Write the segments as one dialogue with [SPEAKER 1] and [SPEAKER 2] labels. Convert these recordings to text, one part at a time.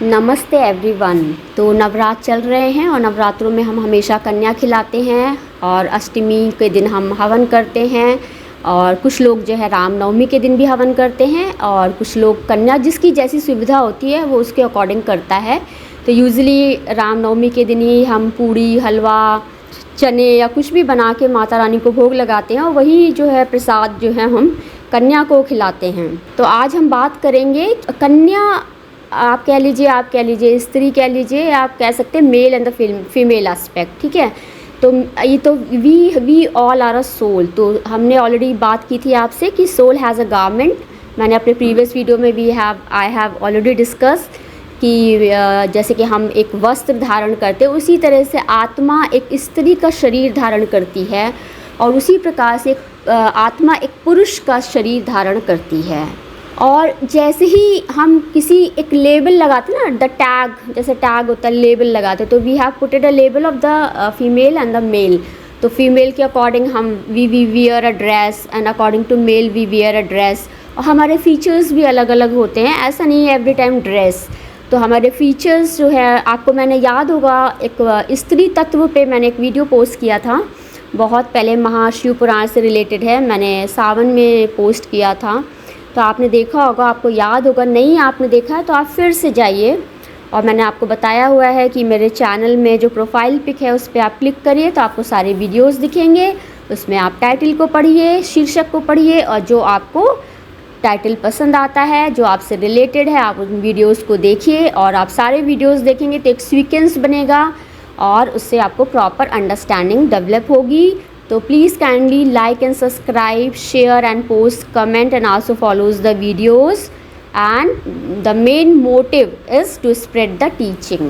[SPEAKER 1] नमस्ते एवरीवन। तो नवरात्र चल रहे हैं और नवरात्रों में हम हमेशा कन्या खिलाते हैं और अष्टमी के दिन हम हवन करते हैं और कुछ लोग जो है रामनवमी के दिन भी हवन करते हैं और कुछ लोग कन्या जिसकी जैसी सुविधा होती है वो उसके अकॉर्डिंग करता है। तो यूजुअली रामनवमी के दिन ही हम पूड़ी हलवा चने या कुछ भी बना के माता रानी को भोग लगाते हैं और वही जो है प्रसाद जो है हम कन्या को खिलाते हैं। तो आज हम बात करेंगे कन्या, आप कह लीजिए स्त्री कह लीजिए, आप कह सकते हैं male and the female aspect. ठीक है, तो ये तो we all are a soul. तो हमने ऑलरेडी बात की थी आपसे कि सोल हैज़ अ गारमेंट। मैंने अपने प्रीवियस वीडियो में आई हैव ऑलरेडी डिस्कस कि जैसे कि हम एक वस्त्र धारण करते हैं उसी तरह से आत्मा एक स्त्री का शरीर धारण करती है और उसी प्रकार से आत्मा एक पुरुष का शरीर धारण करती है। और जैसे ही हम किसी एक लेबल लगाते हैं ना, द टैग, जैसे टैग होता है लेबल लगाते, तो we have puted a label of the female and the male. तो फीमेल के अकॉर्डिंग हम we wear a dress and according to male we wear a dress. और हमारे फीचर्स भी अलग अलग होते हैं, ऐसा नहीं है एवरी टाइम ड्रेस। तो हमारे फीचर्स जो है, आपको मैंने याद होगा एक स्त्री तत्व पे मैंने एक वीडियो पोस्ट किया था बहुत पहले, महाशिव पुराण से रिलेटेड है, मैंने सावन में पोस्ट किया था। तो आपने देखा होगा, आपको याद होगा, नहीं आपने देखा है तो आप फिर से जाइए। और मैंने आपको बताया हुआ है कि मेरे चैनल में जो प्रोफाइल पिक है उस पर आप क्लिक करिए तो आपको सारे वीडियोस दिखेंगे। उसमें आप टाइटल को पढ़िए, शीर्षक को पढ़िए और जो आपको टाइटल पसंद आता है, जो आपसे रिलेटेड है, आप उन वीडियोस को देखिए। और आप सारे वीडियोस देखेंगे तो एक सीक्वेंस बनेगा और उससे आपको प्रॉपर अंडरस्टैंडिंग डेवलप होगी। तो please kindly like and subscribe, share and post, comment and also follows the videos, and the main motive is to spread the teaching।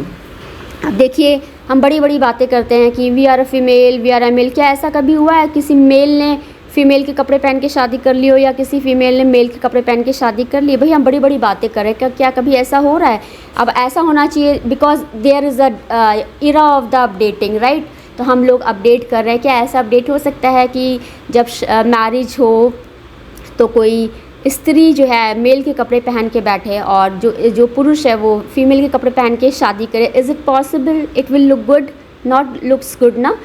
[SPEAKER 1] अब देखिए, हम बड़ी बड़ी बातें करते हैं कि we are a female, we are a male. क्या ऐसा कभी हुआ है किसी मेल ने फीमेल के कपड़े पहन के शादी कर ली हो या किसी फीमेल ने मेल के कपड़े पहन के शादी कर ली? भाई हम बड़ी बड़ी बातें करें, क्या कभी ऐसा हो रहा है? अब ऐसा होना चाहिए because there is a era of the updating, right? तो हम लोग अपडेट कर रहे हैं। क्या ऐसा अपडेट हो सकता है कि जब मैरिज हो तो कोई स्त्री जो है मेल के कपड़े पहन के बैठे और जो पुरुष है वो फीमेल के कपड़े पहन के शादी करे? Is it possible? It will look good, not looks good ना।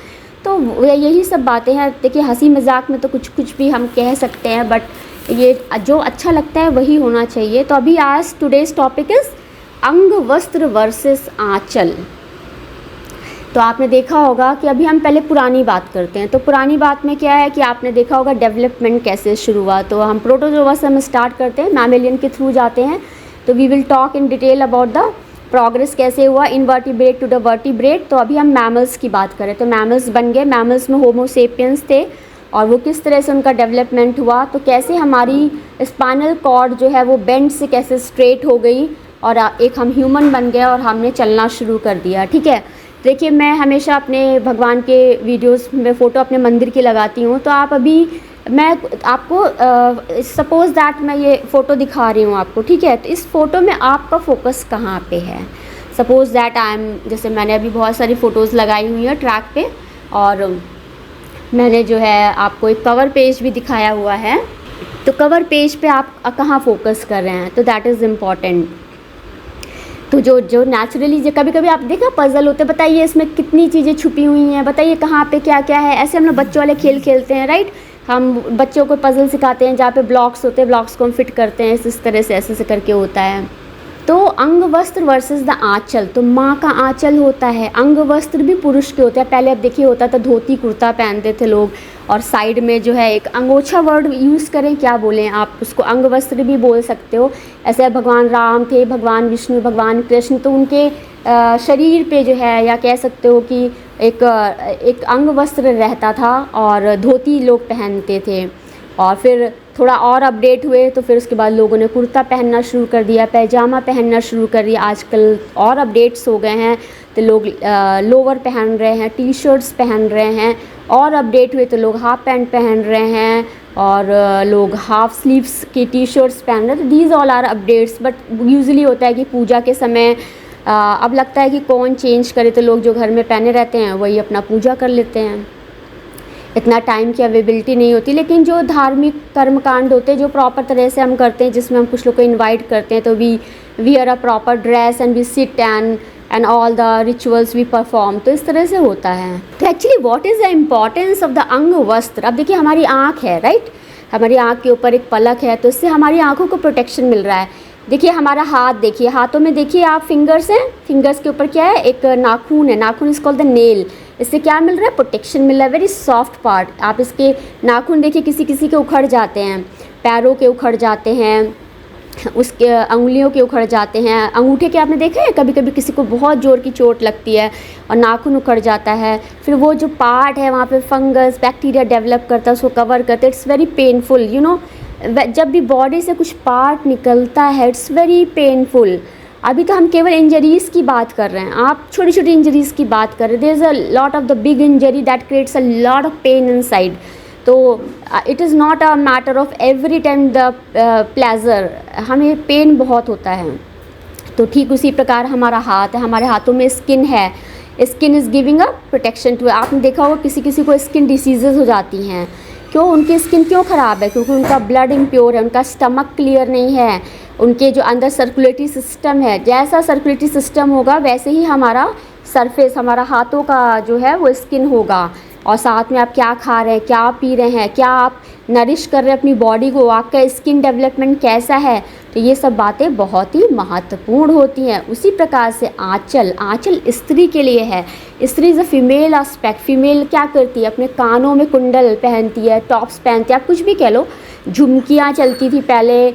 [SPEAKER 1] तो यही सब बातें हैं। देखिए, हंसी मजाक में तो कुछ भी हम कह सकते हैं, बट ये जो अच्छा लगता है वही होना चाहिए। तो अभी आज टुडेज़ टॉपिक इज़ अंग वस्त्र वर्सेस आंचल। तो आपने देखा होगा कि अभी हम पहले पुरानी बात करते हैं। तो पुरानी बात में क्या है कि आपने देखा होगा डेवलपमेंट कैसे शुरू हुआ। तो हम प्रोटोजोआ से हम स्टार्ट करते हैं, मैमेलियन के थ्रू जाते हैं। तो we will talk in detail about the progress कैसे हुआ इनवर्टिब्रेट टू द वर्टिब्रेट। तो अभी हम मैमल्स की बात करें तो मैमल्स बन गए। मैमल्स में होमो सेपियंस थे और वो किस तरह से उनका डेवलपमेंट हुआ, तो कैसे हमारी स्पाइनल कॉर्ड जो है वो बेंड से कैसे स्ट्रेट हो गई और एक हम ह्यूमन बन गए और हमने चलना शुरू कर दिया। ठीक है, देखिए, मैं हमेशा अपने भगवान के वीडियोस में फ़ोटो अपने मंदिर की लगाती हूँ। तो आप अभी मैं आपको सपोज़ दैट मैं ये फ़ोटो दिखा रही हूँ आपको, ठीक है? तो इस फ़ोटो में आपका फोकस कहाँ पे है? सपोज़ दैट जैसे मैंने अभी बहुत सारी फ़ोटोज़ लगाई हुई हैं ट्रैक पे और मैंने जो है आपको एक कवर पेज भी दिखाया हुआ है। तो कवर पेज पे आप कहाँ फोकस कर रहे हैं, तो दैट इज़ इम्पॉर्टेंट। तो जो नेचुरली जो कभी कभी आप देखा पजल होते, बताइए इसमें कितनी चीज़ें छुपी हुई हैं, बताइए कहाँ पे क्या क्या है। ऐसे हम लोग बच्चों वाले खेल खेलते हैं, राइट? हम बच्चों को पजल सिखाते हैं जहाँ पे ब्लॉक्स होते हैं, ब्लॉक्स को हम फिट करते हैं इस तरह से, ऐसे करके होता है। तो अंग वस्त्र वर्सेस द आंचल, तो माँ का आंचल होता है। अंग वस्त्र भी पुरुष के होते हैं। पहले अब देखिए होता था धोती कुर्ता पहनते थे लोग और साइड में जो है एक अंगोछा वर्ड यूज़ करें, क्या बोलें आप उसको, अंग वस्त्र भी बोल सकते हो। ऐसे भगवान राम थे, भगवान विष्णु, भगवान कृष्ण, तो उनके शरीर पे जो है या कह सकते हो कि एक अंग वस्त्र रहता था और धोती लोग पहनते थे। और फिर थोड़ा और अपडेट हुए तो फिर उसके बाद लोगों ने कुर्ता पहनना शुरू कर दिया, पैजामा पहनना शुरू कर दिया। आजकल और अपडेट्स हो गए हैं तो लोग लोअर पहन रहे हैं, टी शर्ट्स पहन रहे हैं। और अपडेट हुए तो लोग हाफ पैंट पहन रहे हैं और लोग हाफ स्लीव्स की टी शर्ट्स पहन रहे हैं। तो these all are updates, but usually होता है कि पूजा के समय अब लगता है कि कौन चेंज करे, तो लोग जो घर में पहने रहते हैं वही अपना पूजा कर लेते हैं। इतना टाइम की अवेलेबिलिटी नहीं होती। लेकिन जो धार्मिक कर्मकांड होते हैं जो प्रॉपर तरह से हम करते हैं, जिसमें हम कुछ लोग को इनवाइट करते हैं, तो we wear a proper dress and we sit and all the rituals we perform, तो इस तरह से होता है। तो actually what is the importance of the अंग वस्त्र। अब देखिए हमारी आँख है, राइट, हमारी आँख के ऊपर एक पलक है, तो इससे हमारी आँखों को प्रोटेक्शन मिल रहा है। देखिए हमारा हाथ, देखिए हाथों में देखिए आप फिंगर्स हैं, फिंगर्स के ऊपर क्या है, एक नाखून है, नाखून इज कॉल्ड द नेल। इससे क्या मिल रहा है, प्रोटेक्शन मिल रहा है, वेरी सॉफ्ट पार्ट। आप इसके नाखून देखिए किसी किसी के उखड़ जाते हैं, पैरों के उखड़ जाते हैं, उसके अंगुलियों के उखड़ जाते हैं, अंगूठे के आपने देखा है, कभी कभी किसी को बहुत ज़ोर की चोट लगती है और नाखून उखड़ जाता है, फिर वो जो पार्ट है वहाँ पे फंगस बैक्टीरिया डेवलप करता है, उसको कवर करता है, it's very painful, you know. जब भी बॉडी से कुछ पार्ट निकलता है इट्स वेरी पेनफुल। अभी तो हम केवल इंजरीज़ की बात कर रहे हैं, आप छोटी छोटी इंजरीज़ की बात कर रहे हैं। There is a lot of the big injury that creates a lot of pain inside. तो it is not a matter of every time the pleasure, हमें पेन बहुत होता है। तो ठीक उसी प्रकार हमारा हाथ है, हमारे हाथों में स्किन है, skin is giving a protection to. आपने देखा होगा किसी किसी को स्किन डिसीजेज़ हो जाती हैं, क्यों, उनकी स्किन क्यों ख़राब है, क्योंकि उनका ब्लड इम्प्योर है, उनका स्टमक क्लियर नहीं है, उनके जो अंदर सर्कुलेटरी सिस्टम है, जैसा सर्कुलेटरी सिस्टम होगा वैसे ही हमारा सरफेस, हमारा हाथों का जो है वो स्किन होगा। और साथ में आप क्या खा रहे हैं, क्या पी रहे हैं, क्या आप नरिश कर रहे हैं अपनी बॉडी को, आपका स्किन डेवलपमेंट कैसा है, तो ये सब बातें बहुत ही महत्वपूर्ण होती हैं। उसी प्रकार से आँचल, आँचल स्त्री के लिए है। स्त्री is a female aspect. Female क्या करती है, अपने कानों में कुंडल पहनती है, टॉप्स पहनती है, आप कुछ भी कह लो, झुमकियाँ चलती थी पहले,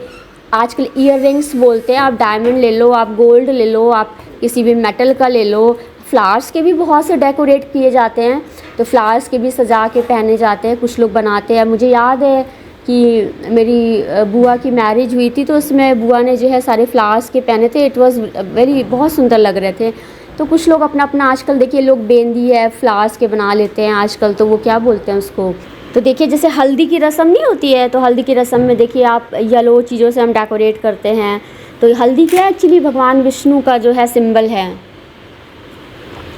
[SPEAKER 1] आजकल ईयर रिंग्स बोलते हैं, आप डायमंड ले लो, आप गोल्ड ले लो, आप किसी भी मेटल का ले लो, फ्लावर्स के भी बहुत से डेकोरेट किए जाते हैं, तो फ्लावर्स के भी सजा के पहने जाते हैं, कुछ लोग बनाते हैं। मुझे याद है कि मेरी बुआ की मैरिज हुई थी, तो उसमें बुआ ने जो है सारे फ्लावर्स के पहने थे, इट वाज वेरी, बहुत सुंदर लग रहे थे। तो कुछ लोग अपना अपना, आजकल देखिए लोग बेंदी है फ्लावर्स के बना लेते हैं आजकल, तो वो क्या बोलते हैं उसको, तो देखिए जैसे हल्दी की रस्म नहीं होती है, तो हल्दी की रस्म में देखिए आप येलो चीज़ों से हम डेकोरेट करते हैं। तो हल्दी क्या है, एक्चुअली भगवान विष्णु का जो है सिंबल है।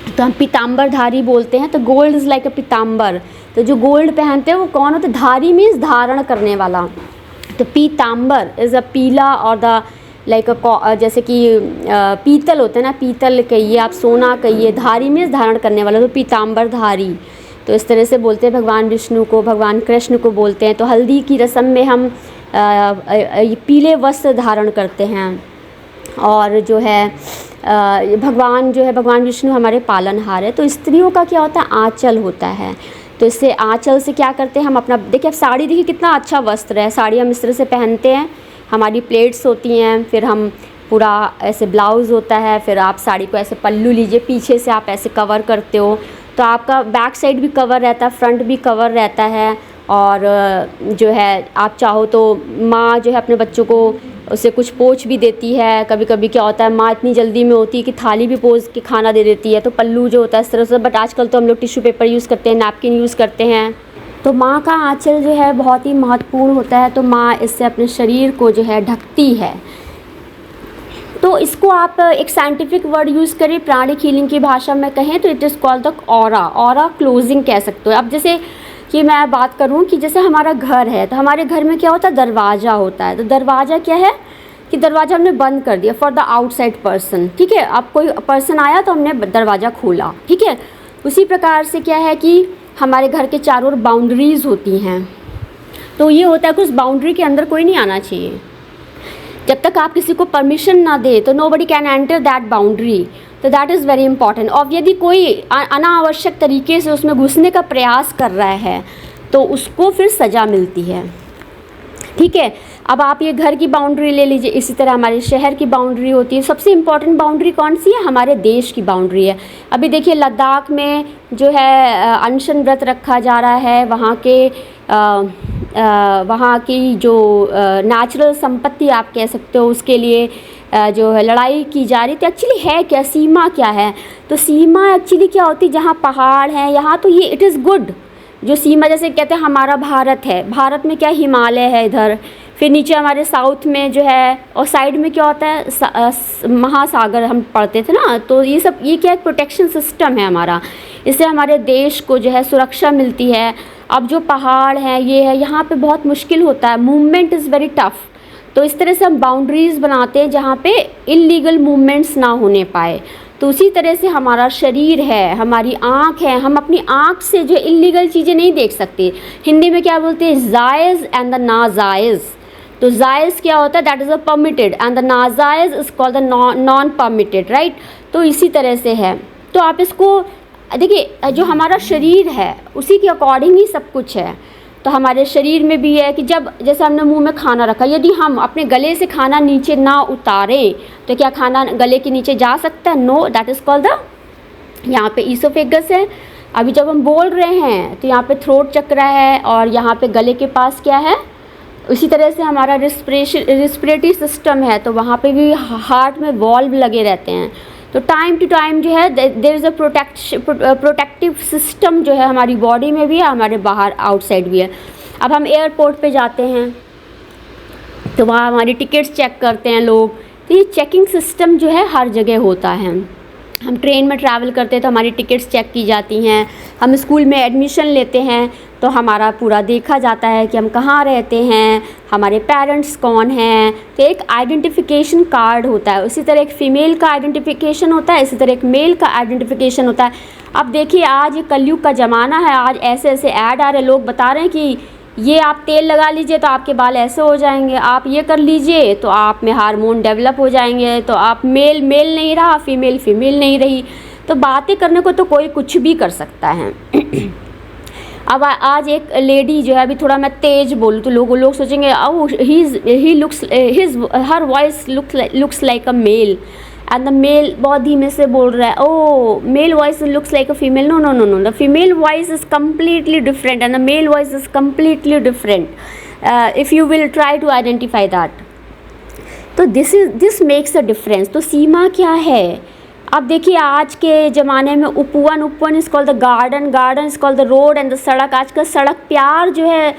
[SPEAKER 1] तो हम पीताम्बरधारी बोलते हैं, तो गोल्ड इज़ लाइक अ पीताम्बर। तो जो गोल्ड पहनते हैं वो कौन होते हैं, धारी मीन्स धारण करने वाला। तो पीताम्बर इज़ अ पीला और द लाइक अ, जैसे कि पीतल होते हैं ना, पीतल कहिए आप, सोना कहिए, धारी मीन्स धारण करने वाला, तो पीताम्बरधारी। तो इस तरह से बोलते हैं भगवान विष्णु को, भगवान कृष्ण को बोलते हैं। तो हल्दी की रस्म में हम पीले वस्त्र धारण करते हैं। और जो है भगवान जो है, भगवान विष्णु हमारे पालनहार है। तो स्त्रियों का क्या होता है, आँचल होता है। तो इससे आँचल से क्या करते हैं हम अपना, देखिए अब साड़ी, देखिए कितना अच्छा वस्त्र है, साड़ी हम इस तरह से पहनते हैं, हमारी प्लेट्स होती हैं, फिर हम पूरा ऐसे ब्लाउज़ होता है, फिर आप साड़ी को ऐसे पल्लू लीजिए, पीछे से आप ऐसे कवर करते हो, तो आपका बैक साइड भी कवर रहता है, फ्रंट भी कवर रहता है। और जो है आप चाहो तो माँ जो है अपने बच्चों को उसे कुछ पोंछ भी देती है। कभी कभी क्या होता है, माँ इतनी जल्दी में होती है कि थाली भी पोंछ के खाना दे देती है, तो पल्लू जो होता है इस तरह से। बट आजकल तो हम लोग टिश्यू पेपर यूज़ करते हैं, नैपकिन यूज़ करते हैं। तो माँ का आँचल जो है बहुत ही महत्वपूर्ण होता है। तो माँ इससे अपने शरीर को जो है ढकती है। तो इसको आप एक साइंटिफिक वर्ड यूज़ करें, प्राणिक हीलिंग की भाषा में कहें तो it is called the aura, aura closing कह सकते हो। अब जैसे कि मैं बात करूं कि जैसे हमारा घर है, तो हमारे घर में क्या होता है, दरवाज़ा होता है। तो दरवाज़ा क्या है कि दरवाज़ा हमने बंद कर दिया फॉर द आउटसाइड पर्सन, ठीक है। अब कोई पर्सन आया तो हमने दरवाज़ा खोला, ठीक है। उसी प्रकार से क्या है कि हमारे घर के चारों ओर बाउंड्रीज़ होती हैं। तो ये होता है कि उस बाउंड्री के अंदर कोई नहीं आना चाहिए, जब तक आप किसी को परमिशन ना दे, तो nobody can enter that boundary. तो दैट इज़ वेरी इंपॉर्टेंट। और यदि कोई अनावश्यक तरीके से उसमें घुसने का प्रयास कर रहा है तो उसको फिर सज़ा मिलती है, ठीक है। अब आप ये घर की बाउंड्री ले लीजिए, इसी तरह हमारे शहर की बाउंड्री होती है। सबसे इम्पॉर्टेंट बाउंड्री कौन सी है, हमारे देश की बाउंड्री है। अभी देखिए लद्दाख में जो है अनशन व्रत रखा जा रहा है, वहाँ की जो नेचुरल संपत्ति आप कह सकते हो, उसके लिए जो है लड़ाई की जा रही। तो एक्चुअली है क्या, सीमा क्या है, तो सीमा एक्चुअली क्या होती है, जहाँ पहाड़ हैं यहाँ तो ये इट इज़ गुड। जो सीमा जैसे कहते हैं हमारा भारत है, भारत में क्या हिमालय है इधर, फिर नीचे हमारे साउथ में जो है, और साइड में क्या होता है महासागर, हम पढ़ते थे ना। तो ये सब, ये क्या एक प्रोटेक्शन सिस्टम है हमारा, इससे हमारे देश को जो है सुरक्षा मिलती है। अब जो पहाड़ हैं ये है, यहाँ पे बहुत मुश्किल होता है, मूवमेंट इज़ वेरी टफ। तो इस तरह से हम बाउंड्रीज़ बनाते हैं जहाँ पे इल्लीगल मूवमेंट्स ना होने पाए। तो उसी तरह से हमारा शरीर है, हमारी आँख है, हम अपनी आँख से जो इल्लीगल चीज़ें नहीं देख सकते। हिंदी में क्या बोलते हैं, जायज़ एंड द नाजायज़। तो जायज़ क्या होता है, that is a permitted, and the नाजायज़ is called the non permitted, right. तो इसी तरह से है। तो आप इसको देखिए, जो हमारा शरीर है उसी के अकॉर्डिंग ही सब कुछ है। तो हमारे शरीर में भी है कि जब जैसे हमने मुंह में खाना रखा, यदि हम अपने गले से खाना नीचे ना उतारें तो क्या खाना गले के नीचे जा सकता है? No, that is called the, यहाँ पे ईसोफेगस है। अभी जब हम बोल रहे हैं तो यहाँ पे थ्रोट चक्र है और यहाँ पे गले के पास क्या है। उसी तरह से हमारा रिस्पिरेटरी सिस्टम है, तो वहाँ पे भी हार्ट में वॉल्व लगे रहते हैं। तो टाइम टू टाइम जो है there is a protective system जो है हमारी बॉडी में भी है, हमारे बाहर आउटसाइड भी है। अब हम एयरपोर्ट पे जाते हैं तो वहाँ हमारी टिकट्स चेक करते हैं लोग। तो ये चेकिंग सिस्टम जो है हर जगह होता है। हम ट्रेन में ट्रैवल करते हैं तो हमारी टिकट्स चेक की जाती हैं। हम स्कूल में एडमिशन लेते हैं तो हमारा पूरा देखा जाता है कि हम कहाँ रहते हैं, हमारे पेरेंट्स कौन हैं। तो एक आइडेंटिफिकेशन कार्ड होता है। उसी तरह एक फ़ीमेल का आइडेंटिफिकेशन होता है, इसी तरह एक मेल का आइडेंटिफिकेशन होता है। अब देखिए, आज ये कलयुग का ज़माना है, आज ऐसे ऐसे ऐड आ रहे, लोग बता रहे हैं कि ये आप तेल लगा लीजिए तो आपके बाल ऐसे हो जाएंगे, आप ये कर लीजिए तो आप में हार्मोन डेवलप हो जाएंगे, तो आप मेल नहीं रहा, फीमेल नहीं रही। तो बातें करने को तो कोई कुछ भी कर सकता है। अब आज एक लेडी जो है, अभी थोड़ा मैं तेज बोलूँ तो लोग सोचेंगे her voice looks like a male, and the male बहुत धीमे से बोल रहा है, oh male voice looks like a female. No, the female voice is completely different and the male voice is completely different, if you will try to identify that. तो this makes a difference. तो सीमा क्या है? अब देखिए, आज के ज़माने में उपवन is called the garden is called the road and the सड़क। आज का सड़क प्यार जो है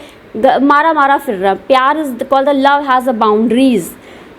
[SPEAKER 1] मारा फिर रहा, प्यार is called the love has a boundaries.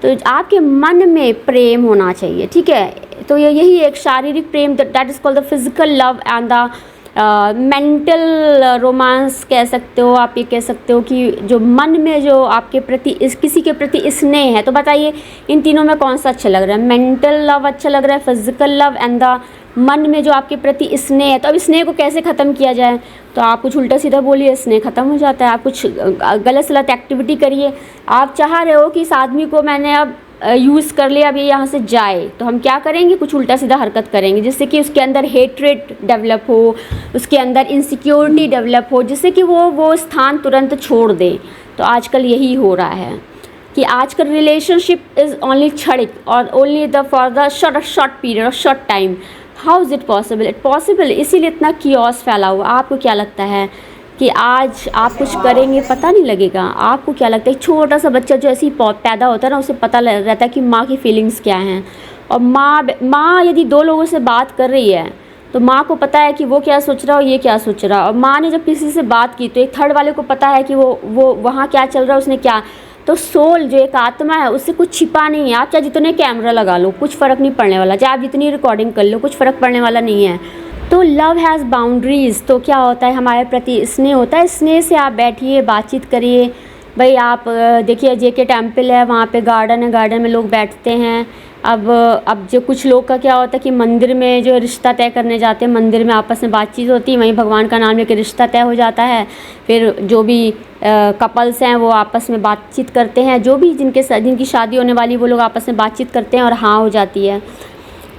[SPEAKER 1] तो आपके मन में प्रेम होना चाहिए, ठीक है। तो यही एक शारीरिक प्रेम, that is called the physical love and the mental romance कह सकते हो आप। ये कह सकते हो कि जो मन में जो आपके प्रति किसी के प्रति स्नेह है। तो बताइए इन तीनों में कौन सा अच्छा लग रहा है? मेंटल लव अच्छा लग रहा है, फिजिकल लव एंड द मन में जो आपके प्रति स्नेह है। तो अब स्नेह को कैसे ख़त्म किया जाए? तो आप कुछ उल्टा सीधा बोलिए, स्नेह ख़त्म हो जाता है। आप कुछ गलत सलत एक्टिविटी करिए। आप चाह रहे हो कि इस आदमी को मैंने अब यूज़ कर लिया, अब ये यहाँ से जाए, तो हम क्या करेंगे? कुछ उल्टा सीधा हरकत करेंगे जिससे कि उसके अंदर हेट्रेड डेवलप हो, उसके अंदर इनसिक्योरिटी डेवलप हो, जिससे कि वो स्थान तुरंत छोड़ दे। तो आजकल यही हो रहा है कि आजकल रिलेशनशिप इज़ ओनली क्षणिक और only for the short period और short time. How is it possible? It possible, इसीलिए इतना कियोस फैला हुआ। आपको क्या लगता है कि आज आप कुछ करेंगे पता नहीं लगेगा? आपको क्या लगता है छोटा सा बच्चा जो ऐसे ही पैदा होता है ना, उसे पता रहता है कि माँ की फीलिंग्स क्या हैं। और माँ यदि दो लोगों से बात कर रही है तो माँ को पता है कि वो क्या सोच रहा है और ये क्या सोच रहा है। और माँ ने जब किसी से बात की तो एक थर्ड वाले को पता है कि वो वहाँ क्या चल रहा है, उसने क्या। तो सोल जो एक आत्मा है उससे कुछ छिपा नहीं है। आप चाहे जितने कैमरा लगा लो कुछ फ़र्क नहीं पड़ने वाला, चाहे आप जितनी रिकॉर्डिंग कर लो कुछ फ़र्क पड़ने वाला नहीं है। तो लव हैज़ बाउंड्रीज़। तो क्या होता है, हमारे प्रति स्नेह होता है। स्नेह से आप बैठिए, बातचीत करिए। भाई आप देखिए JK टेम्पल है, वहाँ पे गार्डन है, गार्डन में लोग बैठते हैं। अब जो कुछ लोग का क्या होता है कि मंदिर में जो रिश्ता तय करने जाते हैं, मंदिर में आपस में बातचीत होती है, वहीं भगवान का नाम लेकर रिश्ता तय हो जाता है। फिर जो भी कपल्स हैं वो आपस में बातचीत करते हैं, जो भी जिनकी शादी होने वाली वो लोग आपस में बातचीत करते हैं और हाँ हो जाती है।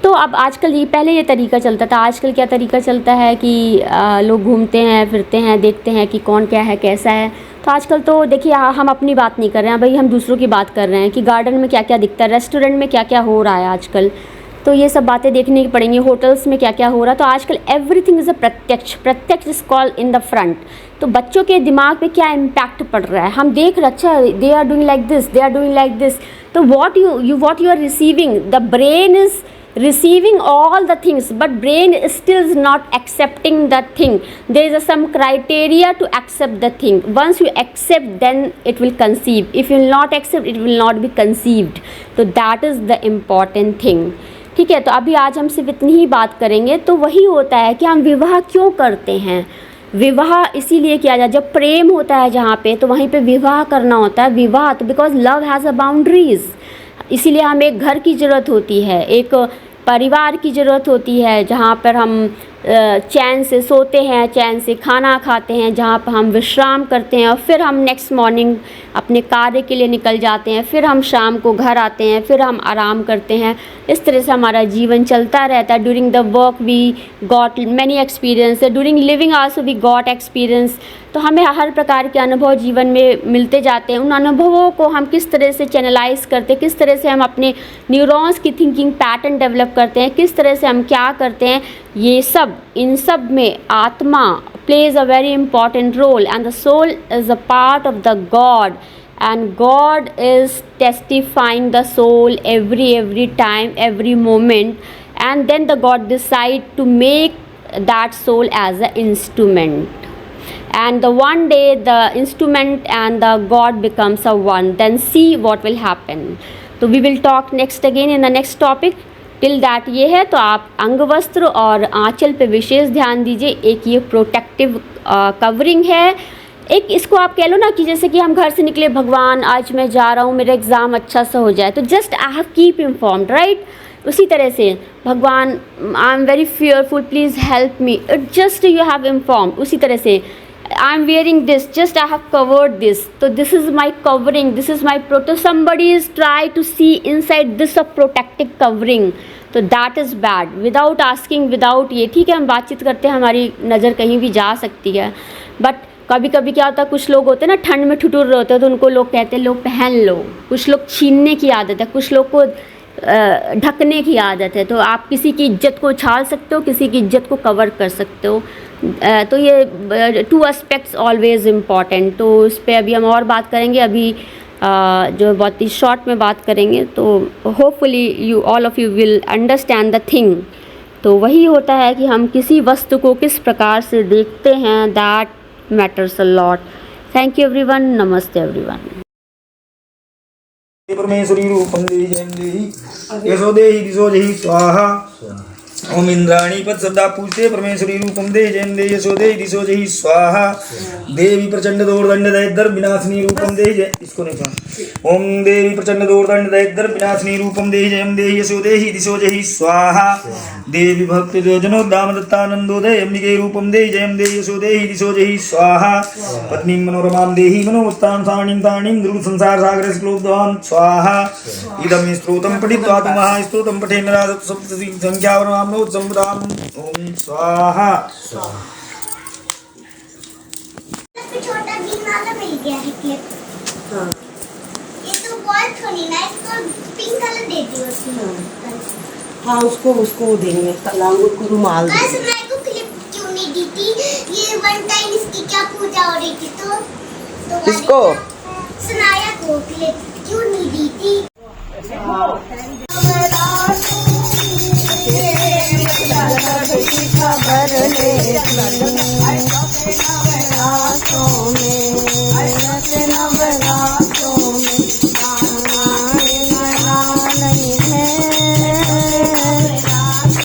[SPEAKER 1] तो अब आजकल पहले ये तरीका चलता था, आजकल क्या तरीका चलता है कि लोग घूमते हैं, फिरते हैं, देखते हैं कि कौन क्या है, कैसा है। तो आजकल तो देखिए हम अपनी बात नहीं कर रहे हैं भाई, हम दूसरों की बात कर रहे हैं कि गार्डन में क्या क्या दिखता है, रेस्टोरेंट में क्या क्या हो रहा है आजकल। तो ये सब बातें देखने की पड़ेंगी, होटल्स में क्या क्या हो रहा है। तो आजकल एवरीथिंग इज़ अ प्रत्यक्ष is called in the front. तो बच्चों के दिमाग पे क्या इम्पैक्ट पड़ रहा है, हम देख रहे, अच्छा they are doing like this, they are doing like this. तो what you are receiving, the brain is receiving all the things but brain still is not accepting the thing. There is some criteria to accept the thing. Once you accept then it will conceive, if you will not accept it will not be conceived. So that is the important thing. ठीक है, तो अभी आज हम सिर्फ इतनी ही बात करेंगे। तो वही होता है कि हम विवाह क्यों करते हैं। विवाह इसीलिए किया जाए, जब प्रेम होता है जहाँ पे तो वहीं पे विवाह करना होता है। विवाह तो because love has a boundaries, इसीलिए हमें एक घर की ज़रूरत होती है, एक परिवार की ज़रूरत होती है जहाँ पर हम चैन से सोते हैं, चैन से खाना खाते हैं, जहाँ पर हम विश्राम करते हैं और फिर हम नेक्स्ट मॉर्निंग अपने कार्य के लिए निकल जाते हैं, फिर हम शाम को घर आते हैं, फिर हम आराम करते हैं। इस तरह से हमारा जीवन चलता रहता है। During the work we got many experience, during living also we got experience. तो हमें हर प्रकार के अनुभव जीवन में मिलते जाते हैं। उन अनुभवों को हम किस तरह से चैनलाइज करते हैं, किस तरह से हम अपने न्यूरॉन्स की थिंकिंग पैटर्न डेवलप करते हैं, किस तरह से हम क्या करते हैं, ये सब इन सब में आत्मा plays a very important role, and the soul is a part of the God, and God is testifying the soul every time, every moment, and then the God decide to make that soul as an instrument, and the one day the instrument and the God becomes a one, then see what will happen. So we will talk next again in the next topic. Till that ये है तो आप अंग वस्त्र और आंचल पे विशेष ध्यान दीजिए। एक ये प्रोटेक्टिव कवरिंग है, एक इसको आप कह लो ना कि जैसे कि हम घर से निकले, भगवान आज मैं जा रहा हूँ, मेरा एग्ज़ाम अच्छा सा हो जाए, तो just I have keep informed, right. उसी तरह से भगवान I am very fearful, please help me, it just you have informed. उसी तरह से I am wearing this, just I have covered this, so this is my covering, this is my somebody is try to see inside this a protective covering, तो that is bad, without asking, without ये, ठीक है हम बातचीत करते हैं, हमारी नज़र कहीं भी जा सकती है, बट कभी कभी क्या होता है, कुछ लोग होते हैं ना ठंड में ठिठुर रहे होते हैं, तो उनको लोग कहते हैं लो पहन लो। कुछ लोग छीनने की आदत है, कुछ लोग को ढकने की आदत है, तो आप किसी की इज्जत को उछाल सकते हो, किसी की इज्जत को कवर कर सकते हो। तो ये टू एस्पेक्ट्स ऑलवेज इम्पॉर्टेंट। तो उस पर अभी हम और बात करेंगे, अभी जो बहुत ही शॉर्ट में बात करेंगे, तो hopefully you all of you will understand the thing. तो वही होता है कि हम किसी वस्तु को किस प्रकार से देखते हैं, that matters a lot. Thank you everyone, नमस्ते एवरीवन।
[SPEAKER 2] परमेश्वरी रूपम देहि जयं देहि यशो देहि दिशो देहि स्वाहा। ओम इंद्राणी पद शब्दा पूजते परमेश्वरी रूपम देहि जयं देहि यशो देहि दिशो देहि स्वाहा। देवी प्रचंड दोर्दंड दयद्र विनाशिनी रूपम देहि जय, इसको नहीं सुना। ओम देवी प्रचंड दोर्दंड दयद्र विनाशिनी रूपम देहि जयं देहि यशो देहि दिशो देहि स्वाहा। देवी भक्त जनोद्दाम दत्तानंदोदय अंबिके रूपम देहि जयं देहि यशो देहि दिशो देहि स्वाहा। पत्नी मनोरमां देहि मनोमुक्तां साणीं ताणीं गुरु संसार सागर श्लोकदान स्वाहा। इदं स्तोत्रं पठित्वा तु महास्तोत्रं पठेन राजत् सप्तति संख्यावरणां संभ्राम। ओम स्वाहा।
[SPEAKER 3] छोटा ग्रीन वाला मिल गया है क्लिप। हाँ। ये तो बहुत थोड़ी ना, इसको पिंक कलर देती हो।
[SPEAKER 4] हाँ उसको देंगे, अंगूर को रुमाल देंगे।
[SPEAKER 3] सुनाई को क्लिप क्यों नहीं दी थी? ये वन टाइम इसकी क्या पूजा हो रही थी, तो
[SPEAKER 4] किसको?
[SPEAKER 3] सुनाया को क्लिप क्यों नहीं दी थी? खबर ले